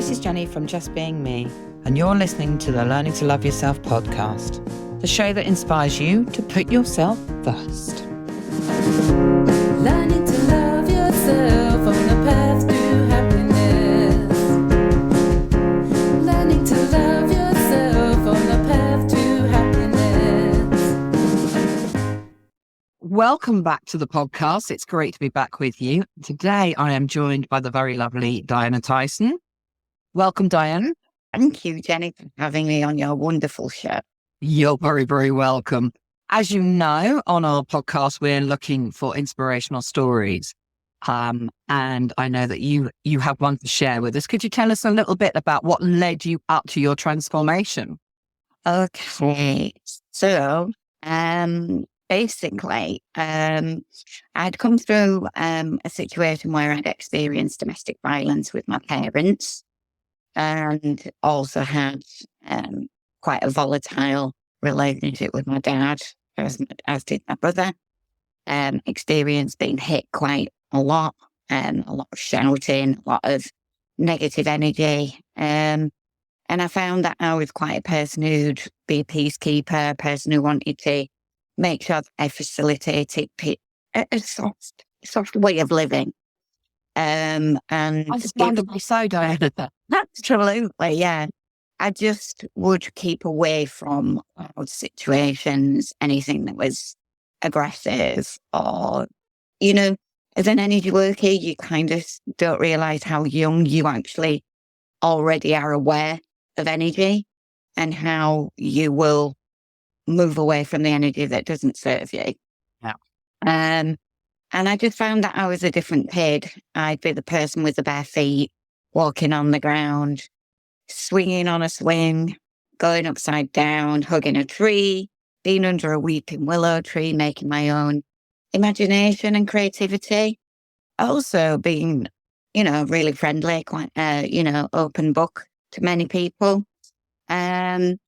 This is Jenny from Just Being Me, and you're listening to the Learning to Love Yourself podcast, the show that inspires you to put yourself first. Learning to love yourself on the path to happiness. Learning to love yourself on the path to happiness. Welcome back to the podcast. It's great to be back with you. Today I am joined by the very lovely Diana Tyson. Welcome, Diane. Thank you, Jenny, for having me on your wonderful show. You're very, very welcome. As you know, on our podcast, we're looking for inspirational stories. And I know that you have one to share with us. Could you tell us a little bit about what led you up to your transformation? Okay, so basically, I'd come through a situation where I'd experienced domestic violence with my parents and also had quite a volatile relationship with my dad, as did my brother. Experienced being hit quite a lot of shouting, a lot of negative energy. And I found that I was quite a person who'd be a peacekeeper, a person who wanted to make sure that I facilitated a soft way of living. And Understandably so, Diana. Absolutely, yeah. I just would keep away from situations, anything that was aggressive or, as an energy worker, you kind of don't realize how young you actually already are aware of energy and how you will move away from the energy that doesn't serve you. Yeah. And I just found that I was a different kid. I'd be the person with the bare feet, walking on the ground, swinging on a swing, going upside down, hugging a tree, being under a weeping willow tree, making my own imagination and creativity. Also being, really friendly, quite, open book to many people. And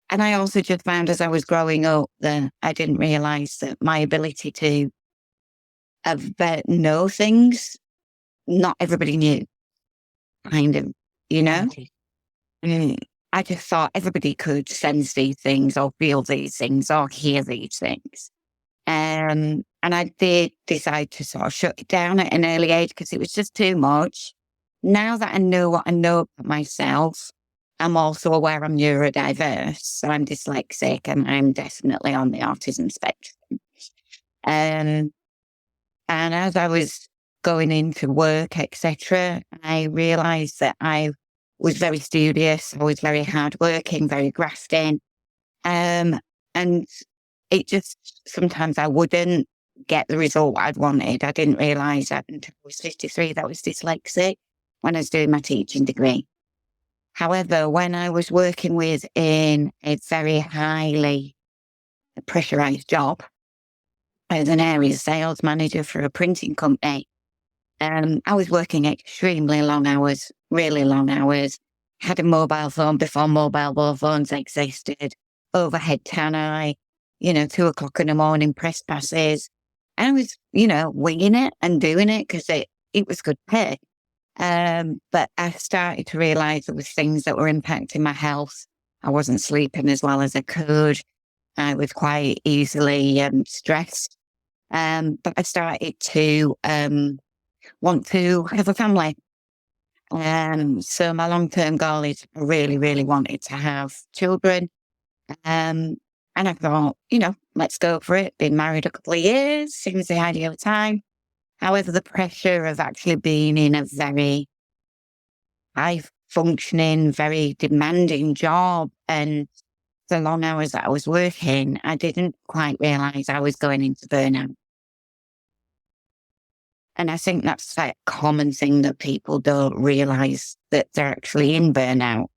I also just found as I was growing up that I didn't realize that my ability to know things, not everybody knew, kind of, I just thought everybody could sense these things or feel these things or hear these things. And I did decide to sort of shut it down at an early age because it was just too much. Now that I know what I know about myself, I'm also aware I'm neurodiverse. So I'm dyslexic and I'm definitely on the autism spectrum. And as I was going into work, etc., I realized that I was very studious. I was very hardworking, very grafting. And it just, sometimes I wouldn't get the result I'd wanted. I didn't realize that until I was 53 that I was dyslexic when I was doing my teaching degree. However, when I was working within a very highly pressurized job as an area sales manager for a printing company, I was working extremely long hours, really long hours, had a mobile phone before mobile phones existed, overhead tannoy, 2:00 in the morning, press passes. And I was, winging it and doing it because it was good pay. But I started to realize there was things that were impacting my health. I wasn't sleeping as well as I could. I was quite easily stressed. But I started to want to have a family. So my long-term goal is I really, really wanted to have children. And I thought, let's go for it. Been married a couple of years, seems the ideal time. However, the pressure of actually being in a very high-functioning, very demanding job and the long hours that I was working, I didn't quite realize I was going into burnout. And I think that's a common thing that people don't realize that they're actually in burnout.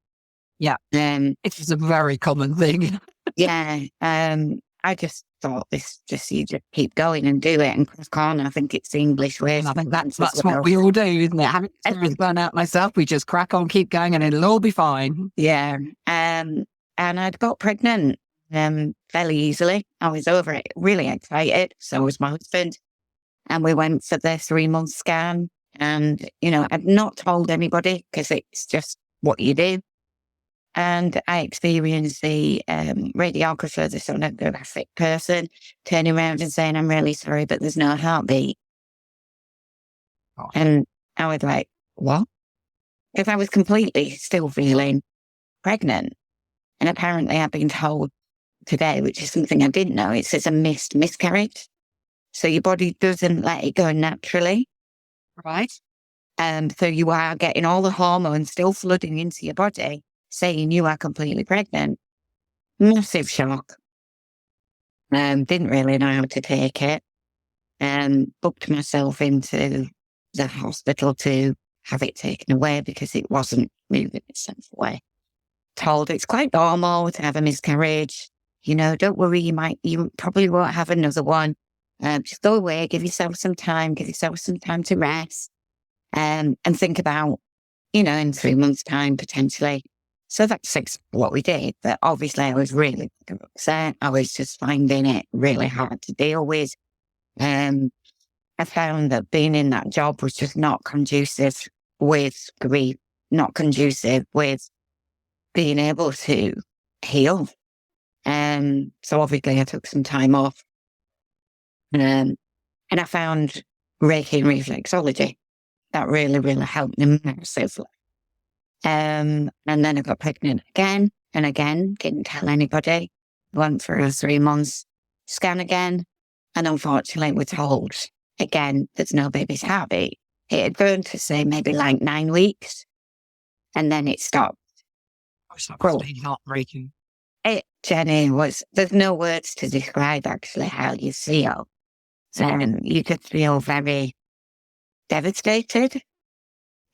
Yeah. It is a very common thing. Yeah. I just thought you just keep going and do it and crack on. I think it's the English way. And I think that's what we all do, isn't it? Having experienced burnout myself, we just crack on, keep going, and it'll all be fine. Yeah. And I'd got pregnant fairly easily. I was over it, really excited. So was my husband. And we went for the 3-month scan. And, I've not told anybody because it's just what you do. And I experienced the radiographer, the sonographic person, turning around and saying, "I'm really sorry, but there's no heartbeat." Oh. And I was like, what? Because I was completely still feeling pregnant. And apparently I've been told today, which is something I didn't know, it says a missed miscarriage. So your body doesn't let it go naturally. Right. So you are getting all the hormones still flooding into your body, saying you are completely pregnant. Massive shock. Didn't really know how to take it. Booked myself into the hospital to have it taken away because it wasn't moving itself away. Told it's quite normal to have a miscarriage. Don't worry, you probably won't have another one. Just go away, give yourself some time to rest, and think about, in 3 months' time, potentially. So that's what we did. But obviously I was really upset. I was just finding it really hard to deal with. I found that being in that job was just not conducive with grief, not conducive with being able to heal. So obviously I took some time off. And I found Reiki and reflexology. That really, really helped me massively. And then I got pregnant again and again, didn't tell anybody. Went for a 3 months scan again. And unfortunately we're told again, there's no baby's heartbeat. It had grown to say maybe like 9 weeks. And then it stopped. Oh, it's absolutely heartbreaking. Jenny, there's no words to describe actually how you feel. You just feel very devastated.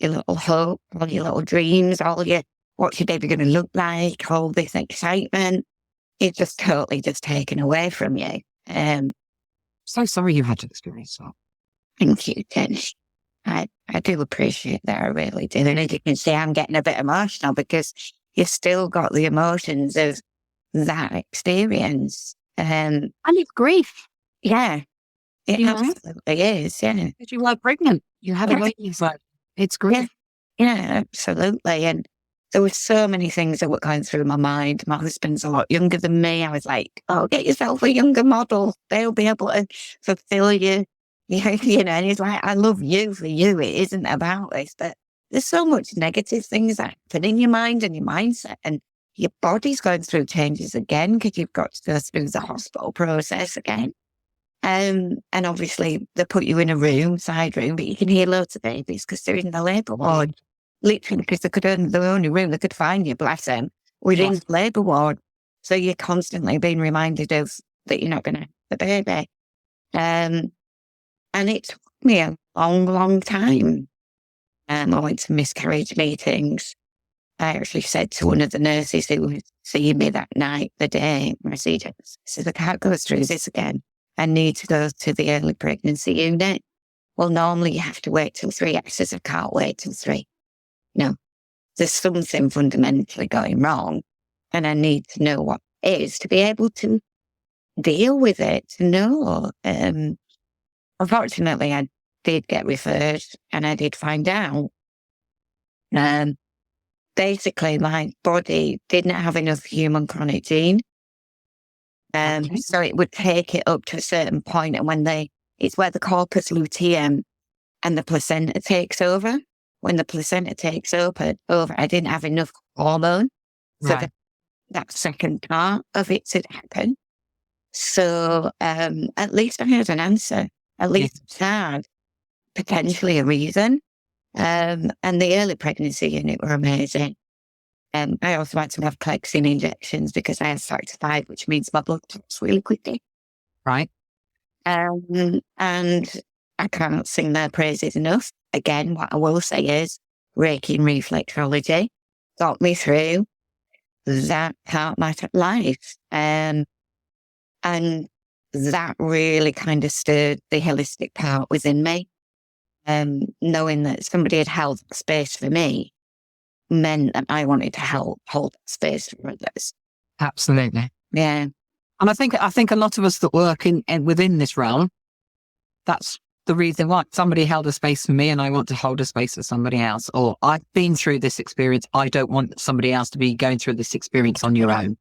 Your little hope, all your little dreams, what's your baby going to look like, all this excitement, it's just totally just taken away from you. So sorry you had to experience that. Thank you, Jenny. I do appreciate that, I really do. And as you can see, I'm getting a bit emotional because you've still got the emotions of that experience. And it's grief. Yeah, it You know? absolutely is, yeah. Because you were pregnant. You had a Yeah. baby, so it's grief. Yeah, absolutely. And there were so many things that were going through my mind. My husband's a lot younger than me. I was like, oh, get yourself a younger model. They'll be able to fulfill you. And he's like, I love you for you. It isn't about this. But there's so much negative things that happen in your mind and your mindset. And your body's going through changes again because you've got to go through the hospital process again. And obviously they put you in a room, side room, but you can hear loads of babies because they're in the labour ward. Literally, because the only room they could find you, bless them, within the labour ward. So you're constantly being reminded of that you're not going to have the baby. And it took me a long, long time. I went to miscarriage meetings. I actually said to one of the nurses who was seeing me that night, the day procedure, I said, I can't go through this again. I need to go to the early pregnancy unit. Well, normally you have to wait till 3. I says, I can't wait till 3. No, there's something fundamentally going wrong. And I need to know what it is to be able to deal with it, to know. Unfortunately, I did get referred and I did find out. Basically, my body didn't have enough human chronic gene. So it would take it up to a certain point, and it's where the corpus luteum and the placenta takes over. When the placenta takes over, I didn't have enough hormone. So that second part of it had happened. So at least I had an answer. At least I had potentially a reason. And the early pregnancy unit were amazing. I also had to have Clexin injections because I had factor 5, which means my blood drops really quickly. Right. And I can't sing their praises enough. Again, what I will say is Reiki and reflexology got me through that part of my life. And that really kind of stirred the holistic part within me. Knowing that somebody had held space for me meant that I wanted to help hold that space for others. Absolutely. Yeah. And I think a lot of us that work within this realm, that's the reason why. Somebody held a space for me and I want to hold a space for somebody else. Or I've been through this experience. I don't want somebody else to be going through this experience on your own.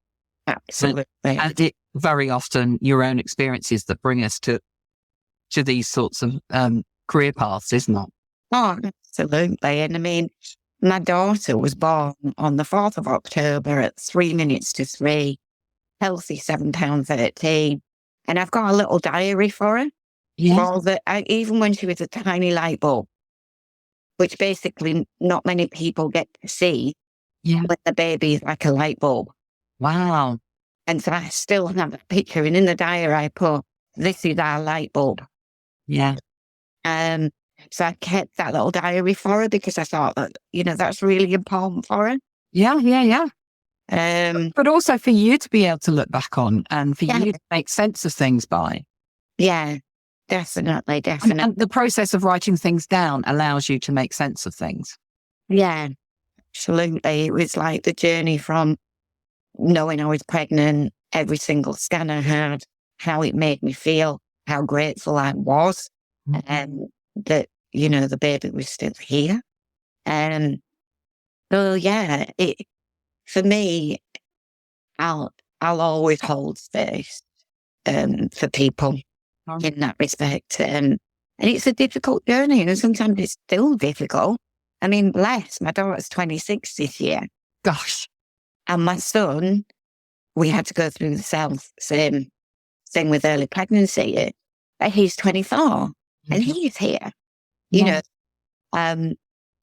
Absolutely. And it very often your own experiences that bring us to these sorts of career paths, isn't it? Oh, absolutely. And I mean, my daughter was born on the 4th of October at 3 minutes to 3, healthy 7 pounds 13. And I've got a little diary for her. Yeah. Even when she was a tiny light bulb, which basically not many people get to see Yeah. when the baby is like a light bulb. Wow. And so I still have a picture. And in the diary, I put, this is our light bulb. Yeah. So I kept that little diary for her because I thought that, that's really important for her. Yeah. Yeah. Yeah. Um, But also for you to be able to look back on and for Yeah. you to make sense of things by. yeah, definitely. And the process of writing things down allows you to make sense of things. Yeah, absolutely. It was like the journey from knowing I was pregnant, every single scan I had, how it made me feel, how grateful I was, and that, the baby was still here. And so, yeah, for me, I'll always hold space for people in that respect. And it's a difficult journey, and sometimes it's still difficult. I mean, my daughter's 26 this year. Gosh. And my son, we had to go through the same thing with early pregnancy. But he's 24 and he's here. Yeah.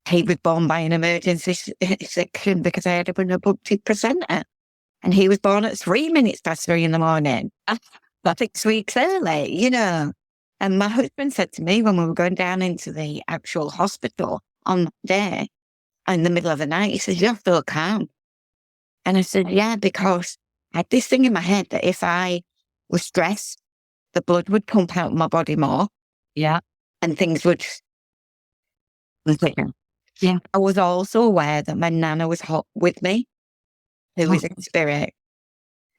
He was born by an emergency section because I had an abrupted placenta. And he was born at 3 minutes past 3 in the morning. 6 weeks early, And my husband said to me when we were going down into the actual hospital on that day, in the middle of the night, he said, "You're so calm." And I said, "Yeah, because I had this thing in my head that if I was stressed, the blood would pump out of my body more Yeah. and things would quicker." Yeah. I was also aware that my nana was with me, who was in spirit.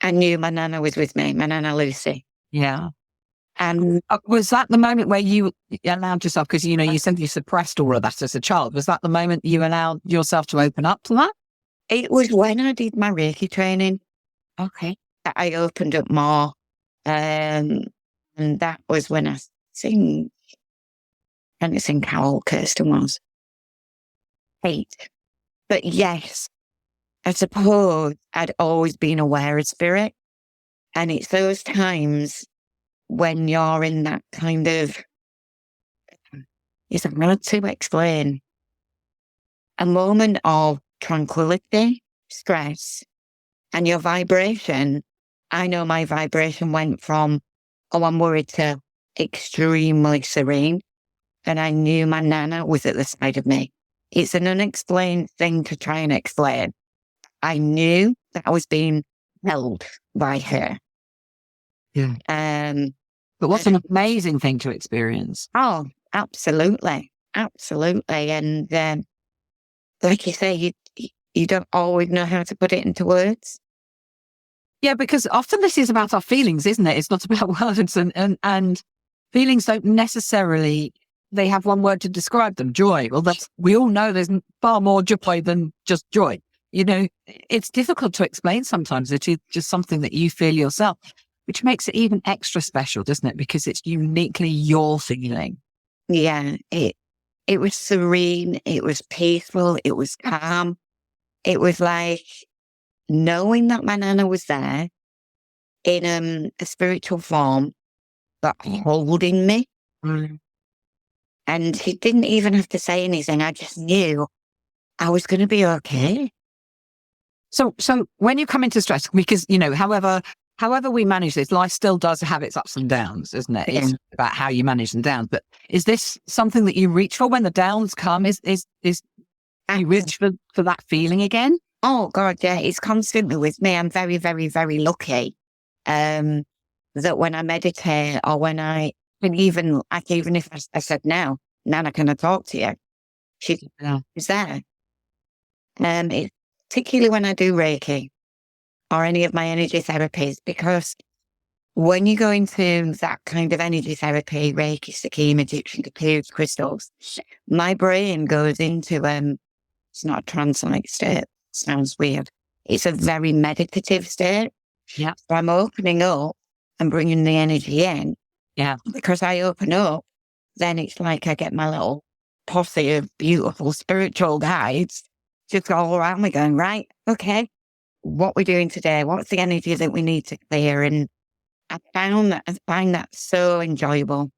I knew my nana was with me, my nana Lucy. Yeah. And Was that the moment where you allowed yourself, because, you said you suppressed all of that as a child. Was that the moment you allowed yourself to open up to that? it was when I did my Reiki training Okay. that I opened up more. And that was when I think how old Kirsten was. 8. But yes, I suppose I'd always been aware of spirit. And it's those times when you're in that kind of, it's hard to explain, a moment of tranquility, stress, and your vibration. I know my vibration went from, oh, I'm worried, to extremely serene. And I knew my nana was at the side of me. It's an unexplained thing to try and explain. I knew that I was being held by her. Yeah. But what an amazing thing to experience. Oh, absolutely. Absolutely. And like you say, you don't always know how to put it into words. Yeah, because often this is about our feelings, isn't it? It's not about words, and feelings don't necessarily, they have one word to describe them: joy. Well, we all know there's far more joy than just joy. It's difficult to explain sometimes. It is just something that you feel yourself, which makes it even extra special, doesn't it? Because it's uniquely your feeling. Yeah, it was serene, it was peaceful, it was calm. It was like knowing that my nana was there in a spiritual form, but holding me. Mm. And she didn't even have to say anything. I just knew I was going to be okay. So when you come into stress, because, however we manage this, life still does have its ups and downs, isn't it? Yeah. It's about how you manage the downs. But is this something that you reach for when the downs come? Is you reach for that feeling again? Oh God, yeah, it's constantly with me. I'm very, very, very lucky that when I meditate, or when even if I said, "Now, Nana, can I talk to you?" She's there. It's particularly when I do Reiki or any of my energy therapies, because when you go into that kind of energy therapy, Reiki, scheme, Egyptian computers, crystals, my brain goes into, it's not a trance-like state. Sounds weird. It's a very meditative state. Yeah. So I'm opening up and bringing the energy in. Yeah. Because I open up, then it's like I get my little posse of beautiful spiritual guides just all around me going, right, okay, what we're doing today, what's the energy that we need to clear? And I find that so enjoyable.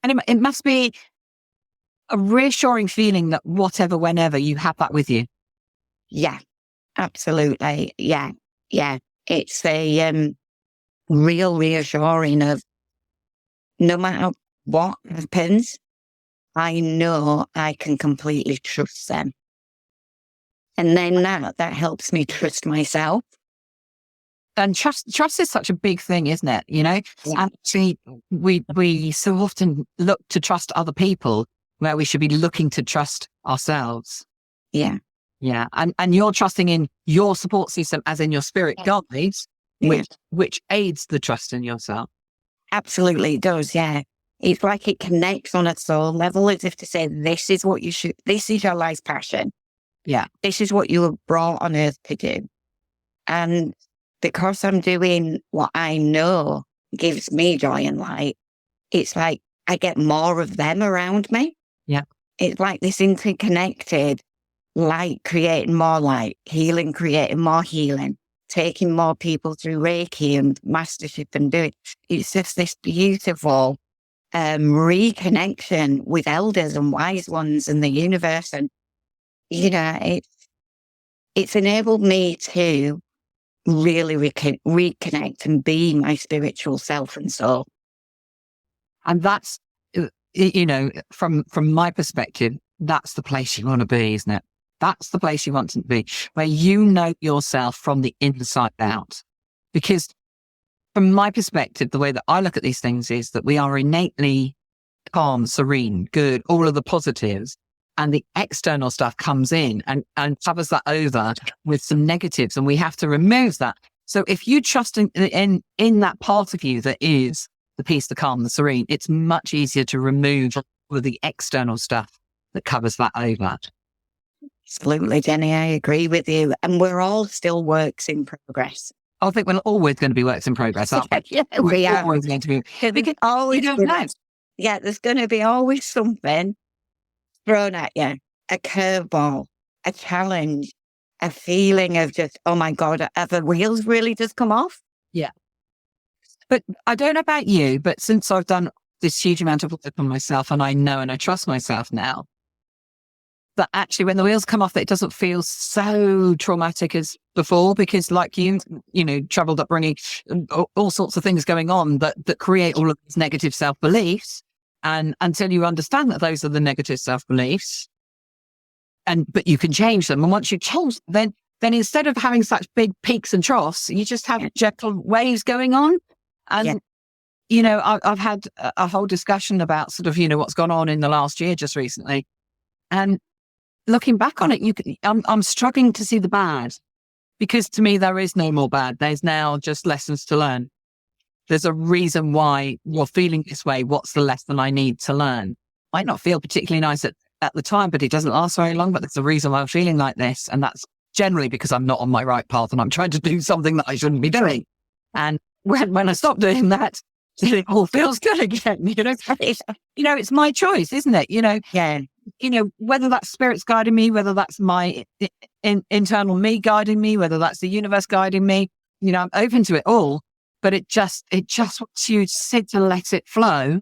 And it must be a reassuring feeling that whatever, whenever you have that with you. Yeah, absolutely. Yeah. It's a real reassuring of no matter what happens, I know I can completely trust them. And then that helps me trust myself. And trust is such a big thing, isn't it? You know, Yeah. actually, we so often look to trust other people where we should be looking to trust ourselves. Yeah. Yeah. And you're trusting in your support system, as in your spirit guides, which aids the trust in yourself. Absolutely, it does. Yeah. It's like it connects on a soul level, as if to say, this is your life's passion. Yeah. This is what you were brought on earth to do. And because I'm doing what I know gives me joy and light, it's like I get more of them around me. Yeah. It's like this interconnected light creating more light, healing creating more healing, taking more people through Reiki and mastership and doing. It's just this beautiful reconnection with elders and wise ones and the universe. And, you know, it's enabled me to really reconnect and be my spiritual self and soul. And that's, you know, from my perspective, that's the place you want to be, isn't it? That's the place you want to be, where you know yourself from the inside out. Because from my perspective, the way that I look at these things is that we are innately calm, serene, good, all of the positives. And the external stuff comes in and covers that over with some negatives, and we have to remove that. So if you trust in that part of you that is the peace, the calm, the serene, it's much easier to remove all of the external stuff that covers that over. Absolutely, Jenny, I agree with you. And we're all still works in progress. I think we're always going to be works in progress, aren't we? Yeah, we We're are. always going to be. Because Always we don't know. Yeah, there's going to be always something thrown at you, a curveball, a challenge, a feeling of just, oh my God, have the wheels really just come off? Yeah. But I don't know about you, but since I've done this huge amount of work on myself, and I know and I trust myself now, that actually when the wheels come off, it doesn't feel so traumatic as before, because like you know, troubled upbringing, all sorts of things going on that create all of these negative self-beliefs. And until you understand that those are the negative self-beliefs, but you can change them. And once you change them, then instead of having such big peaks and troughs, you just have gentle waves going on. And, you know, I've had a whole discussion about sort of, you know, what's gone on in the last year just recently. And looking back on it, I'm struggling to see the bad, because to me, there is no more bad. There's now just lessons to learn. There's a reason why you're feeling this way. What's the lesson I need to learn? Might not feel particularly nice at the time, but it doesn't last very long. But there's a reason why I'm feeling like this. And that's generally because I'm not on my right path and I'm trying to do something that I shouldn't be doing. And when I stop doing that, then it all feels good again. You know, it's my choice, isn't it? You know, whether that's spirits guiding me, whether that's my internal me guiding me, whether that's the universe guiding me, you know, I'm open to it all. But it just wants you to sit and let it flow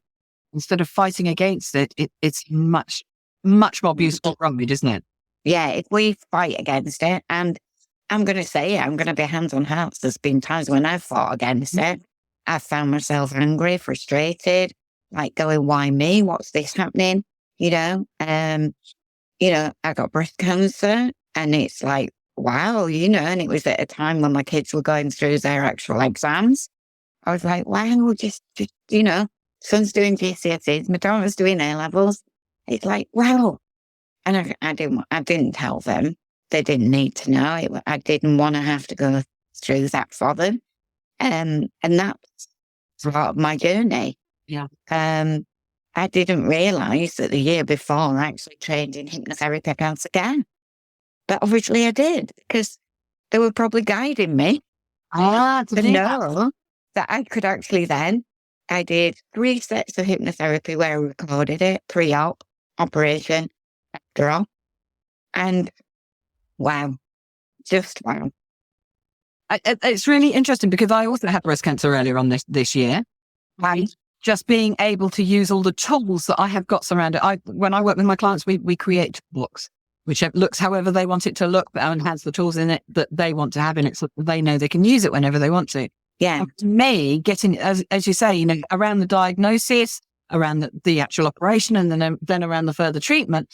instead of fighting against it. It's much, much more beautiful ride, isn't it? Yeah, if we fight against it, and I'm going to say, I'm going to be hands on heart. There's been times when I've fought against it. I found myself angry, frustrated, like going, why me? What's this happening? You know, I got breast cancer, and it's like, wow, you know, and it was at a time when my kids were going through their actual exams. I was like, wow, just you know, son's doing GCSEs, my daughter's doing A-levels. It's like, wow. And I didn't tell them. They didn't need to know. I didn't want to have to go through that for them. And that's part of my journey. Yeah. I didn't realise that the year before I actually trained in hypnotherapy once again. But obviously I did, because they were probably guiding me To to do that. know that I could actually then. I did 3 sets of hypnotherapy where I recorded it, pre-op, operation, after op. And wow, just wow. It's really interesting because I also had breast cancer earlier on this year. And just being able to use all the tools that I have got surrounded. When I work with my clients, we create books, which looks however they want it to look and has the tools in it that they want to have in it, so that they know they can use it whenever they want to. Yeah. And to me, getting, as you say, around the diagnosis, around the actual operation, and then around the further treatment,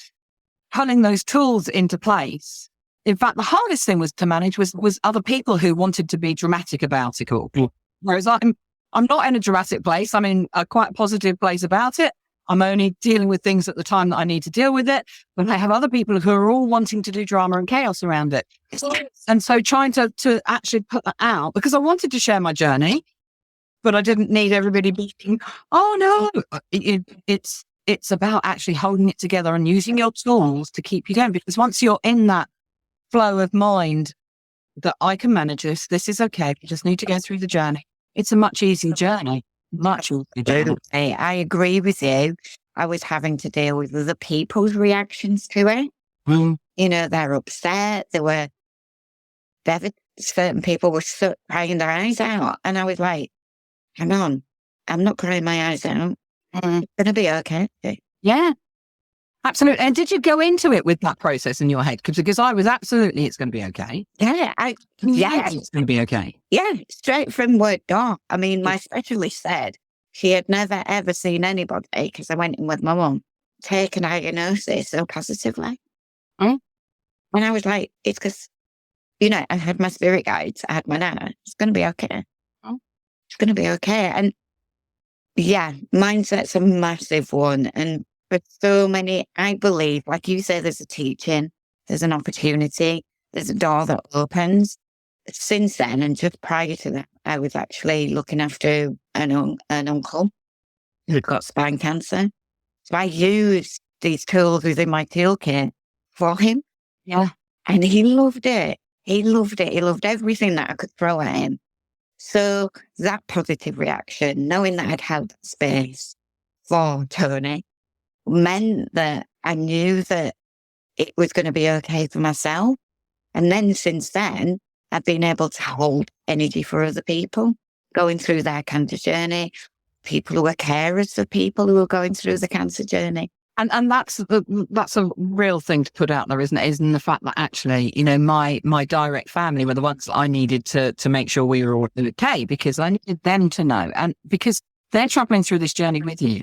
pulling those tools into place. In fact, the hardest thing was to manage was other people who wanted to be dramatic about it all. Whereas I'm not in a dramatic place. I'm in a quite positive place about it. I'm only dealing with things at the time that I need to deal with it. But I have other people who are all wanting to do drama and chaos around it. And so trying to actually put that out, because I wanted to share my journey, but I didn't need everybody being, oh no. It's about actually holding it together and using your tools to keep you going. Because once you're in that flow of mind that I can manage this is okay. You just need to go through the journey. It's a much easier journey. Much easier journey. I agree with you. I was having to deal with other people's reactions to it. They're upset. Certain people were crying their eyes out. And I was like, hang on, I'm not crying my eyes out. It's going to be okay. Yeah, absolutely. And did you go into it with that process in your head? Because I was absolutely, it's going to be okay. Yeah. It's going to be okay. Yeah, straight from word go. I mean, my specialist said she had never, ever seen anybody, because I went in with my mum, take a diagnosis so positively. And I was like, it's because, I had my spirit guides, I had my nana. It's going to be okay. It's going to be okay. And yeah, mindset's a massive one. And for so many, I believe, like you say, there's a teaching, there's an opportunity, there's a door that opens. Since then, and just prior to that, I was actually looking after an uncle who'd got spine cancer. So I used these tools within my toolkit for him. Yeah. And he loved it. He loved it. He loved everything that I could throw at him. So that positive reaction, knowing that I'd held that space for Tony, meant that I knew that it was going to be okay for myself. And then since then, I've been able to hold energy for other people going through their cancer journey, people who are carers for people who are going through the cancer journey. And that's a real thing to put out there, isn't it? Isn't the fact that actually, my direct family were the ones that I needed to make sure we were all okay, because I needed them to know, and because they're traveling through this journey with you.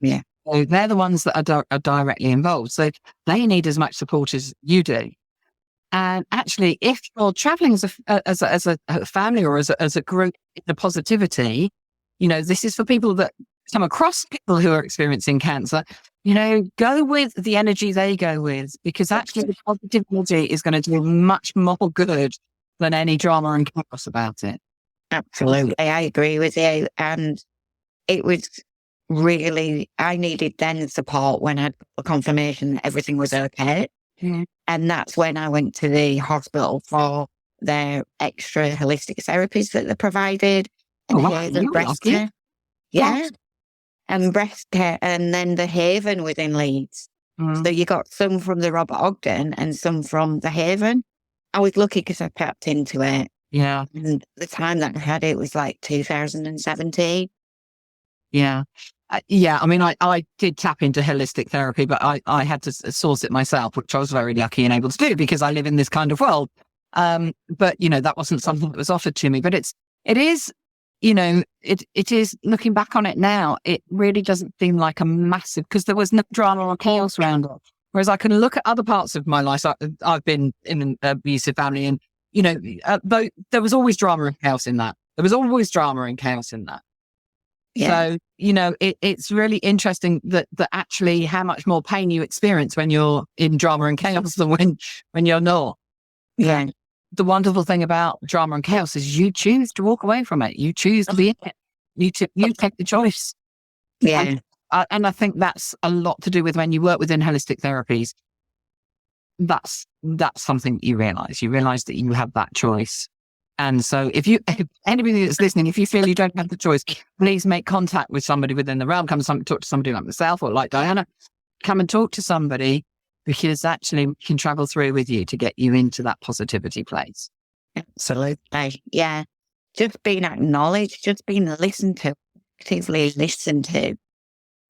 Yeah. So they're the ones that are directly involved. So they need as much support as you do. And actually, if you're traveling as a family or as a group in the positivity, this is for people that come across people who are experiencing cancer. Go with the energy they go with, because actually the positive energy is going to do much more good than any drama and chaos about it. Absolutely. I agree with you. And it was really, I needed then support when I had a confirmation that everything was okay. And that's when I went to the hospital for their extra holistic therapies that they provided. And breast care. Yeah. And breast care. And then the Haven within Leeds. So you got some from the Robert Ogden and some from the Haven. I was lucky because I tapped into it. Yeah. And the time that I had it was like 2017. Yeah. Yeah, I mean, I did tap into holistic therapy, but I had to source it myself, which I was very lucky and able to do because I live in this kind of world. But, that wasn't something that was offered to me. But it is, it is, looking back on it now, it really doesn't seem like a massive, because there was no drama or chaos around it. Whereas I can look at other parts of my life. I've been in an abusive family, and, there was always drama and chaos in that. There was always drama and chaos in that. Yeah. So, it's really interesting that actually how much more pain you experience when you're in drama and chaos than when you're not. Yeah. The wonderful thing about drama and chaos is you choose to walk away from it. You choose to be in it. You take the choice. Yeah. And I think that's a lot to do with when you work within holistic therapies. That's something you realize that you have that choice. And so if anybody that's listening, if you feel you don't have the choice, please make contact with somebody within the realm. Come and talk to somebody like myself or like Diana. Come and talk to somebody, because actually we can travel through with you to get you into that positivity place. Absolutely. Yeah. Just being acknowledged, just being listened to, actively listened to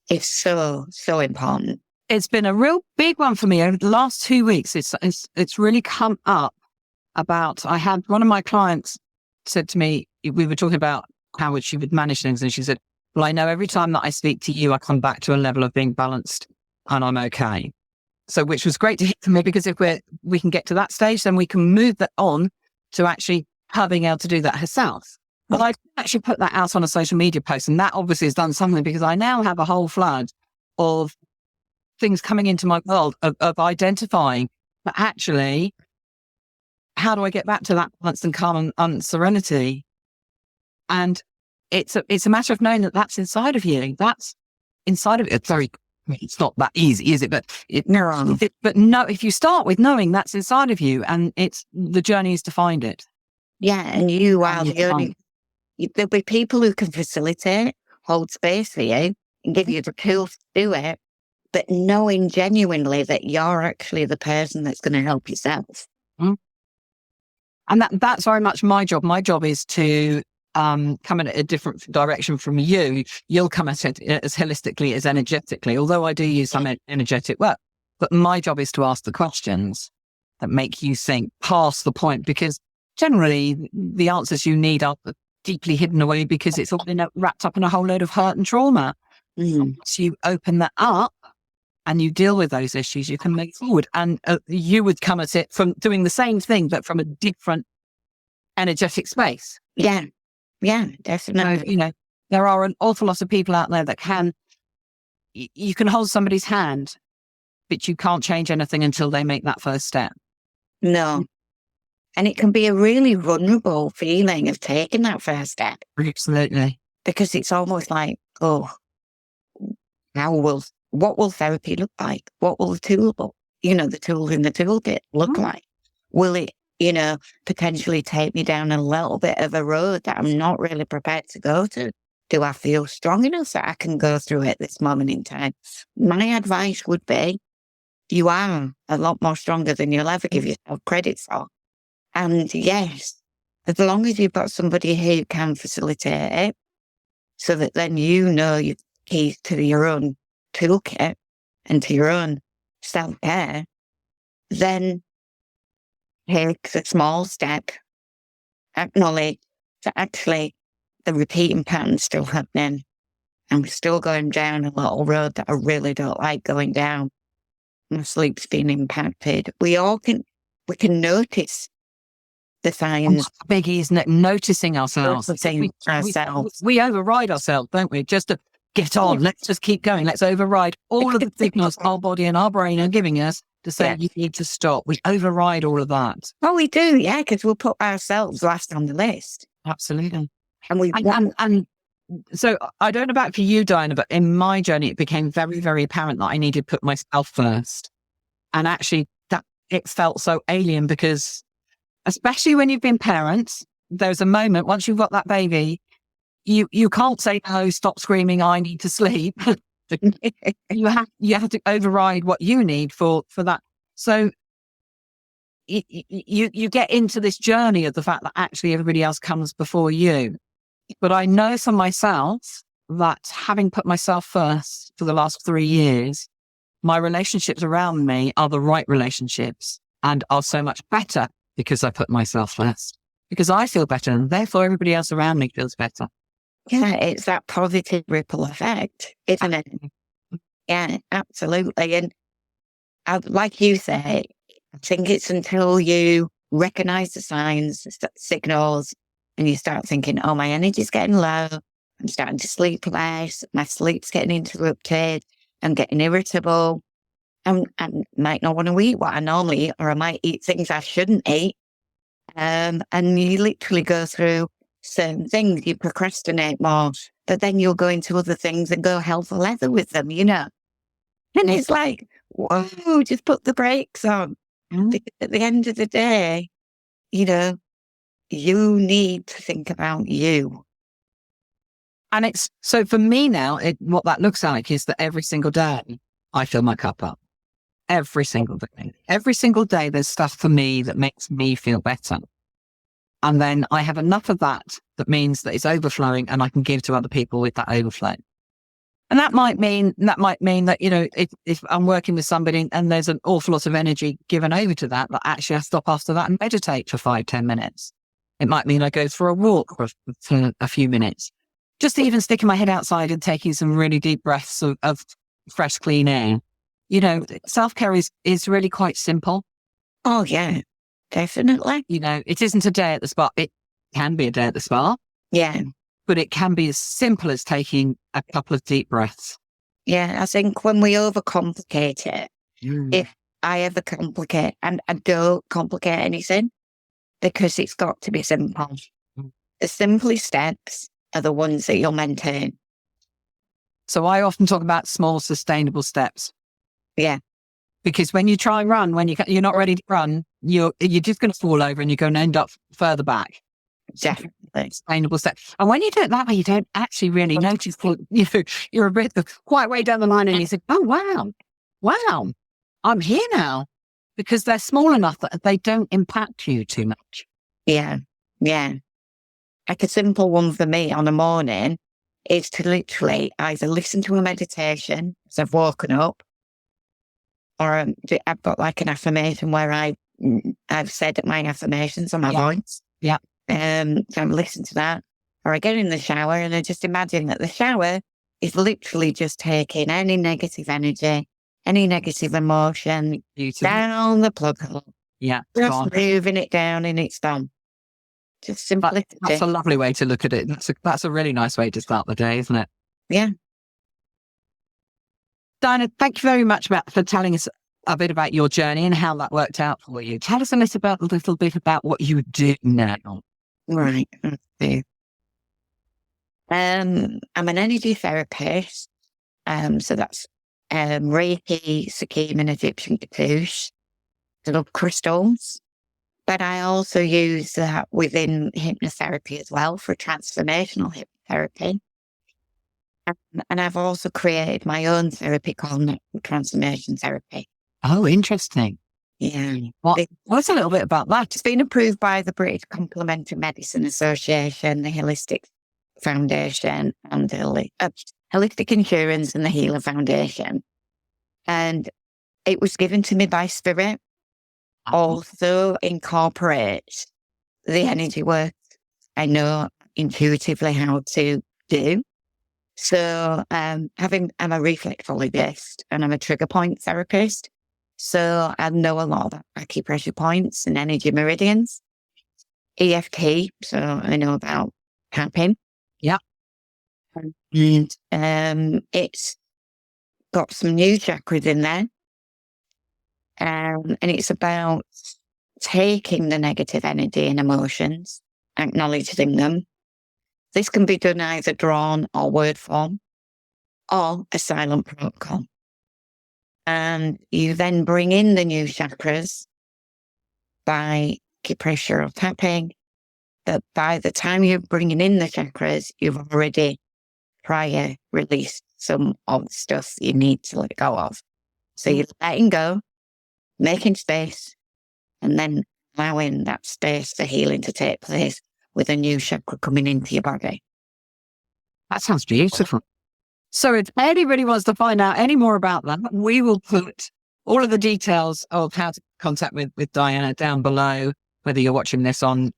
is so, so important. It's been a real big one for me over the last 2 weeks. It's really come up about, I had one of my clients said to me, we were talking about how she would manage things. And she said, well, I know every time that I speak to you, I come back to a level of being balanced and I'm okay. So, which was great to hear from me, because if we can get to that stage, then we can move that on to actually her being able to do that herself. But I actually put that out on a social media post, and that obviously has done something, because I now have a whole flood of things coming into my world of identifying, but actually, how do I get back to that balance and calm and serenity? And it's a matter of knowing that that's inside of you. That's inside of it. It's not that easy, is it? But if you start with knowing that's inside of you, and the journey is to find it. Yeah, and you are the only. There'll be people who can facilitate, hold space for you, and give you the tools to do it. But knowing genuinely that you're actually the person that's going to help yourself. Mm. And that's very much my job. My job is to come in a different direction from you. You'll come at it as holistically as energetically, although I do use some energetic work. But my job is to ask the questions that make you think past the point, because generally the answers you need are deeply hidden away, because it's all wrapped up in a whole load of hurt and trauma. So you open that up and you deal with those issues, you can move forward. And you would come at it from doing the same thing, but from a different energetic space. Yeah. Yeah, definitely. So, there are an awful lot of people out there that you can hold somebody's hand, but you can't change anything until they make that first step. No. And it can be a really vulnerable feeling of taking that first step. Absolutely. Because it's almost like, what will therapy look like? What will the tools in the toolkit look like? Will it, potentially take me down a little bit of a road that I'm not really prepared to go to? Do I feel strong enough that I can go through it at this moment in time? My advice would be, you are a lot more stronger than you'll ever give yourself credit for. And yes, as long as you've got somebody who can facilitate it, so that then your keys to your own toolkit and to your own self-care, then take a small step, acknowledge that actually the repeating pattern's still happening, and we're still going down a little road that I really don't like going down. My sleep's been impacted. We can notice the signs. Biggie, isn't it? Noticing ourselves. We override ourselves, don't we? Just to get on. Let's just keep going. Let's override all of the signals our body and our brain are giving us to say, you need to stop. We override all of that. Oh, we do, yeah, because we'll put ourselves last on the list. Absolutely. And so I don't know about for you, Diana, but in my journey, it became very, very apparent that I needed to put myself first. And actually, that it felt so alien, because especially when you've been parents, there's a moment once you've got that baby, you can't say, no, stop screaming, I need to sleep. you have to override what you need for that. So you get into this journey of the fact that actually everybody else comes before you. But I know for myself that having put myself first for the last 3 years, my relationships around me are the right relationships and are so much better because I put myself first, because I feel better and therefore everybody else around me feels better. Yeah, it's that positive ripple effect, isn't it? Yeah, absolutely. And like you say, I think it's until you recognize the signs, the signals, and you start thinking, oh, my energy's getting low. I'm starting to sleep less. My sleep's getting interrupted. I'm getting irritable. I might not want to eat what I normally eat, or I might eat things I shouldn't eat. And you literally go through certain things, you procrastinate more, but then you'll go into other things and go hell for leather with them, you know? And it's like, whoa, just put the brakes on. Because at the end of the day, you know, you need to think about you. And it's so for me now, what that looks like is that every single day I fill my cup up. Every single day. Every single day, there's stuff for me that makes me feel better. And then I have enough of that means that it's overflowing and I can give to other people with that overflow. And that might mean that, you know, if I'm working with somebody and there's an awful lot of energy given over to that actually I stop after that and meditate for 5-10 minutes. It might mean I go for a walk for a few minutes. Just even sticking my head outside and taking some really deep breaths of fresh, clean air. You know, self-care is really quite simple. Oh, yeah, definitely. You know, it isn't a day at the spa. It can be a day at the spa. Yeah. But it can be as simple as taking a couple of deep breaths. Yeah, I think when we overcomplicate it, if I ever complicate, and I don't complicate anything, because it's got to be simple. The simplest steps are the ones that you'll maintain. So I often talk about small, sustainable steps. Yeah. Because when you try and run, when you're not ready to run, you're just going to fall over and you're going to end up further back. Definitely. Sustainable steps. And when you do it that way, you don't actually really notice. You're a bit quite way down the line and you think, oh, wow, I'm here now. Because they're small enough that they don't impact you too much. Yeah. Yeah. Like a simple one for me on a morning is to literally either listen to a meditation as I've woken up, or I've got like an affirmation where I've said my affirmations on my voice. Yeah. So I listen to that, or I get in the shower and I just imagine that the shower is literally just taking any negative energy, any negative emotion down the plug hole. Yeah. Just moving it down and it's done. Just simplicity. That's a lovely way to look at it. That's a really nice way to start the day, isn't it? Yeah. Diana, thank you very much for telling us a bit about your journey and how that worked out for you. Tell us a little bit about what you do now. Right. Okay. I'm an energy therapist. So that's Reiki, Sikkim, and Egyptian Katush. I love crystals. But I also use that within hypnotherapy as well for transformational hypnotherapy. And I've also created my own therapy called transformation therapy. Oh, interesting. Yeah. What's a little bit about that? It's been approved by the British Complementary Medicine Association, the Holistic Foundation, and the Holistic Insurance and the Healer Foundation. And it was given to me by Spirit. Also incorporates the energy work I know intuitively how to do. So I'm a reflexologist and I'm a trigger point therapist. So I know a lot about acupressure points and energy meridians. EFT, so I know about tapping. Yeah. And it's got some new chakras in there. And it's about taking the negative energy and emotions, acknowledging them. This can be done either drawn or word form, or a silent protocol. And you then bring in the new chakras by acupressure or tapping. But by the time you're bringing in the chakras, you've already prior released some of the stuff you need to let go of. So you're letting go, making space, and then allowing that space for healing to take place with a new chakra coming into your body. That sounds beautiful. So if anybody wants to find out any more about that, we will put all of the details of how to contact with Diana down below, whether you're watching this on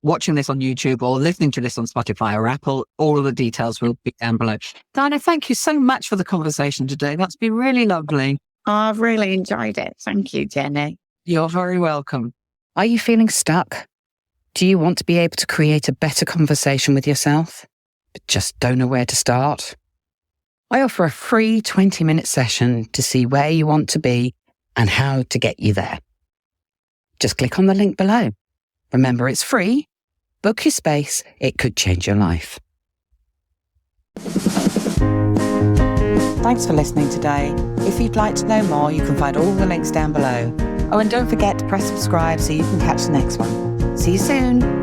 YouTube or listening to this on Spotify or Apple. All of the details will be down below. Diana, thank you so much for the conversation today. That's been really lovely. I've really enjoyed it. Thank you, Jenny. You're very welcome. Are you feeling stuck? Do you want to be able to create a better conversation with yourself, but just don't know where to start? I offer a free 20-minute session to see where you want to be and how to get you there. Just click on the link below. Remember, it's free, Book your space. It could change your life. Thanks for listening today. If you'd like to know more, you can find all the links down below. Oh, and don't forget to press subscribe so you can catch the next one. See you soon.